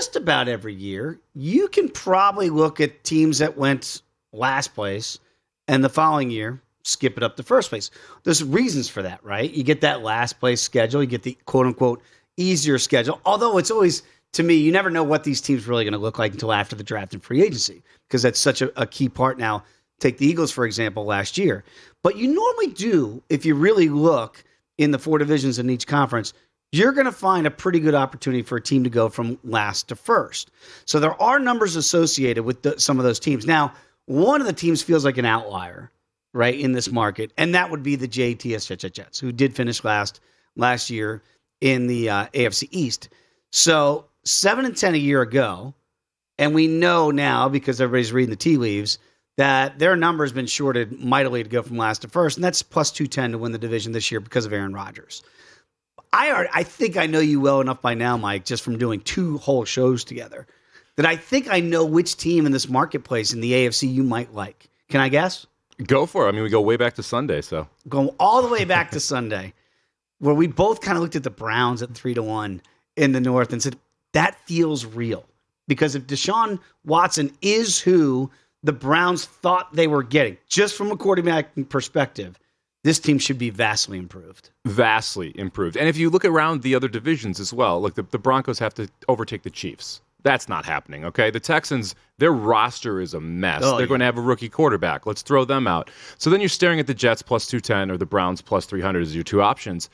just about every year, you can probably look at teams that went last place and the following year skip it up to first place. There's reasons for that, right? You get that last place schedule. You get the quote unquote easier schedule. Although it's always, to me, you never know what these teams are really going to look like until after the draft and free agency, because that's such a key part now. Take the Eagles, for example, last year. But you normally do, if you really look in the 4 divisions in each conference, you're going to find a pretty good opportunity for a team to go from last to first. So there are numbers associated with some of those teams. Now, one of the teams feels like an outlier, right, in this market, and that would be the JTS Jets, who did finish last year in the AFC East. So 7-10 a year ago, and we know now, because everybody's reading the tea leaves, that their number has been shorted mightily to go from last to first, and that's plus 210 to win the division this year because of Aaron Rodgers. I think I know you well enough by now, Mike, just from doing 2 whole shows together, that I think I know which team in this marketplace in the AFC you might like. Can I guess? Go for it. I mean, we go way back to Sunday, so. Going all the way back to Sunday, where we both kind of looked at the Browns at 3-1 in the North and said, that feels real. Because if Deshaun Watson is who the Browns thought they were getting, just from a quarterbacking perspective, this team should be vastly improved. Vastly improved. And if you look around the other divisions as well, look, the Broncos have to overtake the Chiefs. That's not happening, okay? The Texans, their roster is a mess. They're going to have a rookie quarterback. Let's throw them out. So then you're staring at the Jets plus 210 or the Browns plus 300 as your 2 options.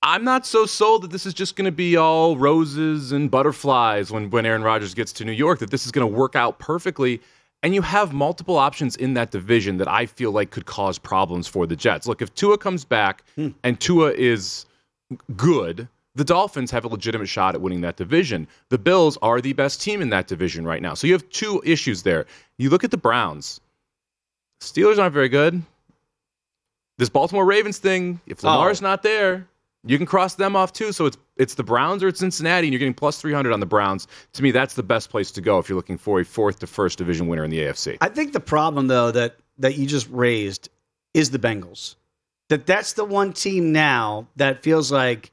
I'm not so sold that this is just going to be all roses and butterflies when Aaron Rodgers gets to New York, that this is going to work out perfectly. And you have multiple options in that division that I feel like could cause problems for the Jets. Look, if Tua comes back and Tua is good, the Dolphins have a legitimate shot at winning that division. The Bills are the best team in that division right now. So you have 2 issues there. You look at the Browns. Steelers aren't very good. This Baltimore Ravens thing, if Lamar's not there, you can cross them off too. So it's the Browns or it's Cincinnati, and you're getting plus 300 on the Browns. To me, that's the best place to go if you're looking for a 4th to 1st division winner in the AFC. I think the problem, though, that you just raised is the Bengals. That's the one team now that feels like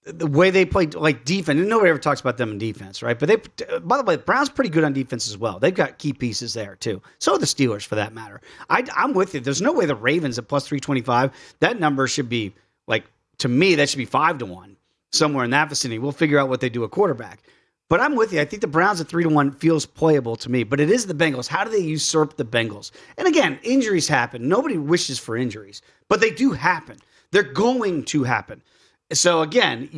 the way they play, like defense, and nobody ever talks about them in defense, right? But by the way, the Browns pretty good on defense as well. They've got key pieces there too. So are the Steelers, for that matter. I'm with you. There's no way the Ravens at plus 325. That number should be like, to me, that should be 5-1 somewhere in that vicinity. We'll figure out what they do at quarterback. But I'm with you. I think the Browns at 3-1 feels playable to me. But it is the Bengals. How do they usurp the Bengals? And again, injuries happen. Nobody wishes for injuries, but they do happen. They're going to happen. So again,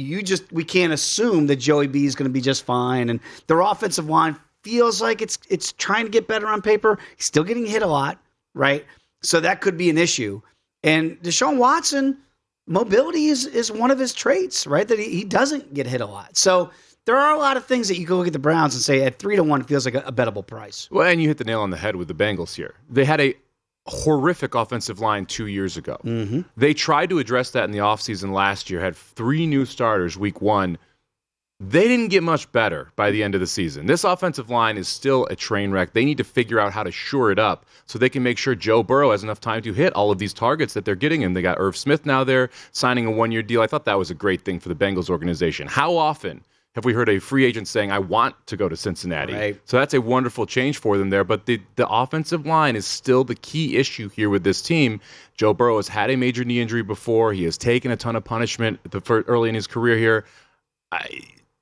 we can't assume that Joey B is going to be just fine. And their offensive line feels like it's trying to get better on paper. He's still getting hit a lot, right? So that could be an issue. And Deshaun Watson, mobility is one of his traits, right? That he doesn't get hit a lot. So there are a lot of things that you can look at the Browns and say at 3-1 it feels like a bettable price. Well, and you hit the nail on the head with the Bengals here. They had a horrific offensive line 2 years ago. Mm-hmm. They tried to address that in the offseason last year, had 3 new starters week 1. They didn't get much better by the end of the season. This offensive line is still a train wreck. They need to figure out how to shore it up so they can make sure Joe Burrow has enough time to hit all of these targets that they're getting him. They got Irv Smith now there signing a 1-year deal. I thought that was a great thing for the Bengals organization. How often have we heard a free agent saying, I want to go to Cincinnati? Right. So that's a wonderful change for them there. But the offensive line is still the key issue here with this team. Joe Burrow has had a major knee injury before. He has taken a ton of punishment early in his career here.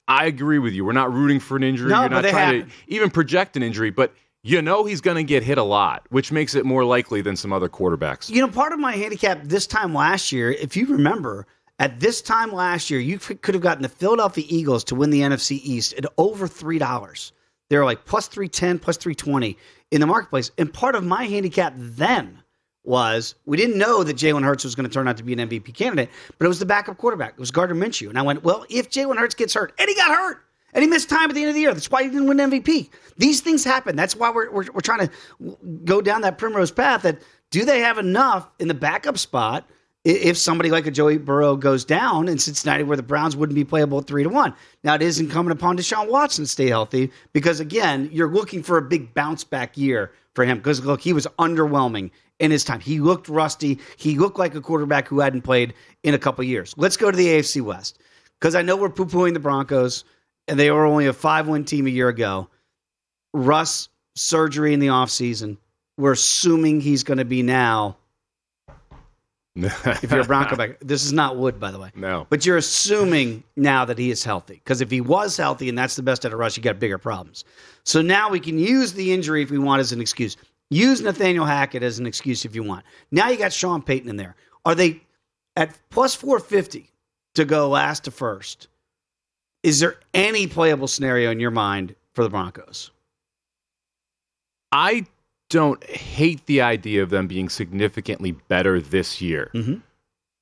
I agree with you. We're not rooting for an injury. No, You're not trying to even project an injury, but you know he's going to get hit a lot, which makes it more likely than some other quarterbacks. You know, part of my handicap this time last year, if you remember, at this time last year, you could have gotten the Philadelphia Eagles to win the NFC East at over $3. They were like plus 310, plus 320 in the marketplace. And part of my handicap then was we didn't know that Jalen Hurts was going to turn out to be an MVP candidate, but it was the backup quarterback. It was Gardner Minshew. And I went, well, if Jalen Hurts gets hurt, and he got hurt, and he missed time at the end of the year, that's why he didn't win MVP. These things happen. That's why we're trying to go down that primrose path that do they have enough in the backup spot if somebody like a Joey Burrow goes down in Cincinnati where the Browns wouldn't be playable at 3-1. Now, it is incumbent upon Deshaun Watson to stay healthy because, again, you're looking for a big bounce-back year for him because, look, he was underwhelming in his time. He looked rusty. He looked like a quarterback who hadn't played in a couple years. Let's go to the AFC West because I know we're poo-pooing the Broncos, and they were only a 5-win team a year ago. Russ, surgery in the offseason. We're assuming he's going to be now. If you're a Bronco back, this is not Wood, by the way. No. But you're assuming now that he is healthy. Because if he was healthy and that's the best out of Russ, you got bigger problems. So now we can use the injury if we want as an excuse. Use Nathaniel Hackett as an excuse if you want. Now you got Sean Payton in there. Are they at plus 450 to go last to first? Is there any playable scenario in your mind for the Broncos? I don't hate the idea of them being significantly better this year. Mm-hmm.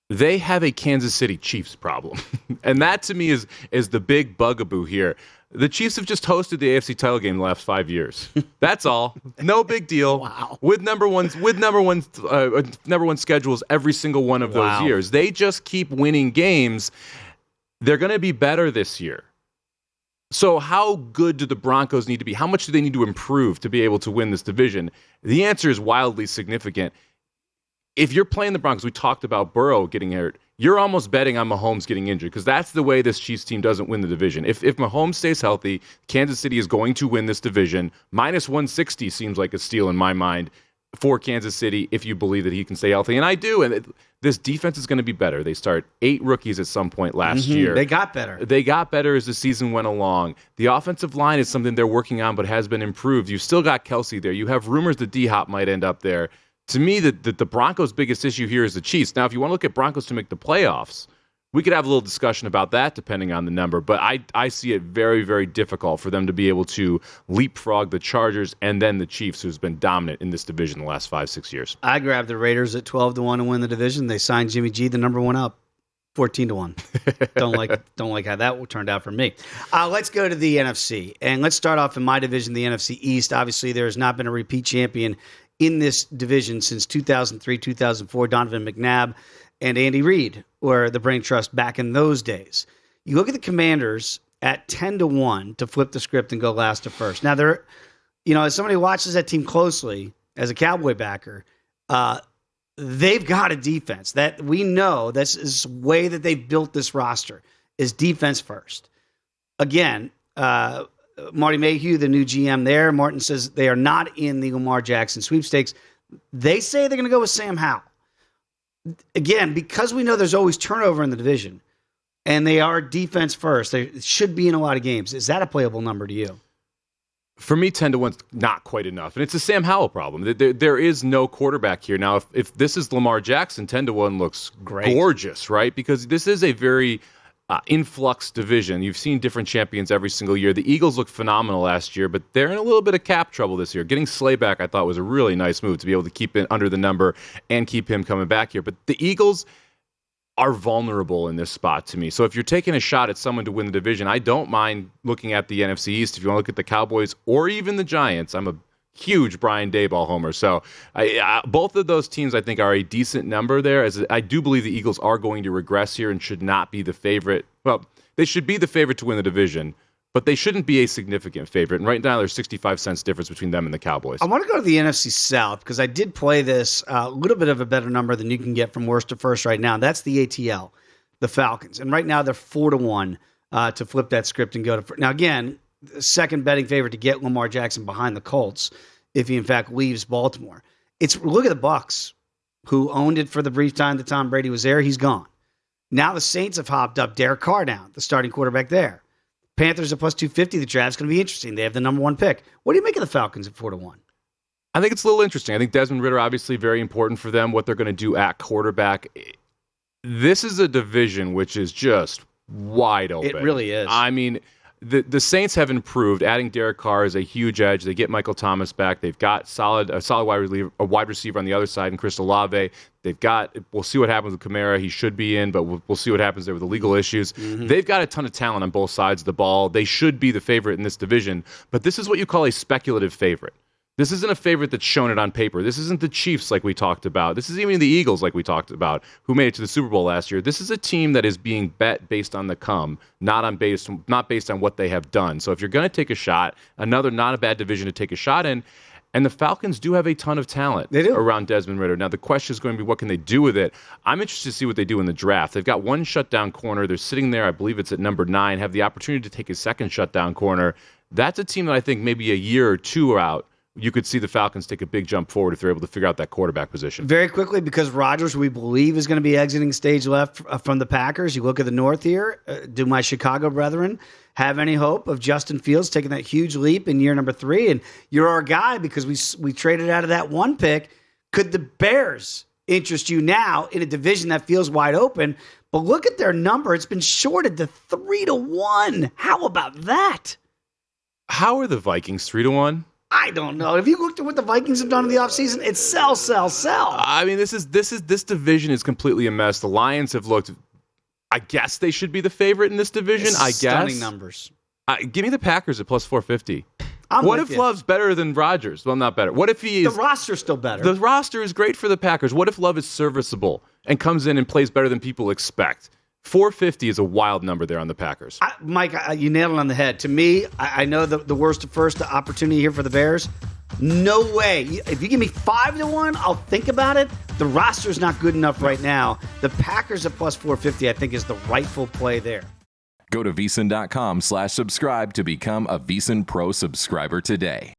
They have a Kansas City Chiefs problem. And that to me is the big bugaboo here. The Chiefs have just hosted the AFC title game the last 5 years. That's all. No big deal. Wow. With number one schedules every single one of those years. They just keep winning games. They're going to be better this year. So how good do the Broncos need to be? How much do they need to improve to be able to win this division? The answer is wildly significant. If you're playing the Broncos, we talked about Burrow getting hurt. You're almost betting on Mahomes getting injured because that's the way this Chiefs team doesn't win the division. If Mahomes stays healthy, Kansas City is going to win this division. Minus 160 seems like a steal in my mind for Kansas City if you believe that he can stay healthy. And I do. And this defense is going to be better. They start 8 rookies at some point last year. They got better. They got better as the season went along. The offensive line is something they're working on but has been improved. You've still got Kelsey there. You have rumors that D-Hop might end up there. To me, the Broncos' biggest issue here is the Chiefs. Now, if you want to look at Broncos to make the playoffs, we could have a little discussion about that depending on the number, but I see it very, very difficult for them to be able to leapfrog the Chargers and then the Chiefs, who's been dominant in this division the last 5-6 years. I grabbed the Raiders at 12-1 to win the division. They signed Jimmy G, the number one up, 14-1. Don't like how that turned out for me. Let's go to the NFC, and let's start off in my division, the NFC East. Obviously, there has not been a repeat champion in this division since 2003, 2004. Donovan McNabb and Andy Reid were the brain trust back in those days. You look at the Commanders at 10-1 to flip the script and go last to first. Now, they're, as somebody who watches that team closely, as a Cowboy backer, they've got a defense that we know this is the way that they've built this roster is defense first. Again, Marty Mayhew, the new GM there, Martin says they are not in the Lamar Jackson sweepstakes. They say they're going to go with Sam Howell. Again, because we know there's always turnover in the division, and they are defense first, they should be in a lot of games. Is that a playable number to you? For me, 10-1's not quite enough. And it's a Sam Howell problem. There is no quarterback here. Now, if this is Lamar Jackson, 10-1 looks great, gorgeous, right? Because this is a very influx division. You've seen different champions every single year. The Eagles looked phenomenal last year, but they're in a little bit of cap trouble this year. Getting Slay back, I thought, was a really nice move to be able to keep it under the number and keep him coming back here. But the Eagles are vulnerable in this spot to me. So if you're taking a shot at someone to win the division, I don't mind looking at the NFC East. If you want to look at the Cowboys or even the Giants, I'm a huge Brian Daboll homer. So both of those teams, I think, are a decent number there. As I do believe the Eagles are going to regress here and should not be the favorite. Well, they should be the favorite to win the division, but they shouldn't be a significant favorite. And right now, there's 65 cents difference between them and the Cowboys. I want to go to the NFC South because I did play this a little bit of a better number than you can get from worst to first right now. That's the ATL, the Falcons. And right now, they're 4-1 to flip that script and go to first. Now, again, the second betting favorite to get Lamar Jackson behind the Colts if he, in fact, leaves Baltimore. Look at the Bucs, who owned it for the brief time that Tom Brady was there. He's gone. Now the Saints have hopped up Derek Carr now, the starting quarterback there. Panthers at plus 250. The draft's going to be interesting. They have the number one pick. What do you make of the Falcons at 4-1? I think it's a little interesting. I think Desmond Ridder, obviously very important for them, what they're going to do at quarterback. This is a division which is just wide open. It really is. I mean, the Saints have improved. Adding Derek Carr is a huge edge. They get Michael Thomas back. They've got a solid wide receiver on the other side in Chris Olave. We'll see what happens with Kamara. He should be in, but we'll see what happens there with the legal issues. Mm-hmm. They've got a ton of talent on both sides of the ball. They should be the favorite in this division, but this is what you call a speculative favorite. This isn't a favorite that's shown it on paper. This isn't the Chiefs like we talked about. This isn't even the Eagles like we talked about, who made it to the Super Bowl last year. This is a team that is being bet based on the come, not based on what they have done. So if you're going to take a shot, another not a bad division to take a shot in. And the Falcons do have a ton of talent around Desmond Ridder. Now, the question is going to be, what can they do with it? I'm interested to see what they do in the draft. They've got one shutdown corner. They're sitting there, I believe it's at number 9, have the opportunity to take a second shutdown corner. That's a team that I think maybe a year or two out, you could see the Falcons take a big jump forward if they're able to figure out that quarterback position. Very quickly, because Rodgers, we believe, is going to be exiting stage left from the Packers. You look at the North here. Do my Chicago brethren have any hope of Justin Fields taking that huge leap in year number 3? And you're our guy because we traded out of that 1 pick. Could the Bears interest you now in a division that feels wide open? But look at their number. It's been shorted to 3-1. How about that? How are the Vikings 3-1? I don't know. Have you looked at what the Vikings have done in the offseason? It's sell, sell, sell. I mean, this division is completely a mess. The Lions have looked. I guess they should be the favorite in this division. Stunning numbers. Give me the Packers at plus 450. What if Love's better than Rodgers? Well, not better. What if he is? The roster's still better. The roster is great for the Packers. What if Love is serviceable and comes in and plays better than people expect? 450 is a wild number there on the Packers. Mike, you nailed it on the head. To me, I know the worst first opportunity here for the Bears. No way. If you give me 5-1, I'll think about it. The roster's not good enough right now. The Packers at plus 450, I think, is the rightful play there. Go to VSiN.com/subscribe to become a VSiN Pro subscriber today.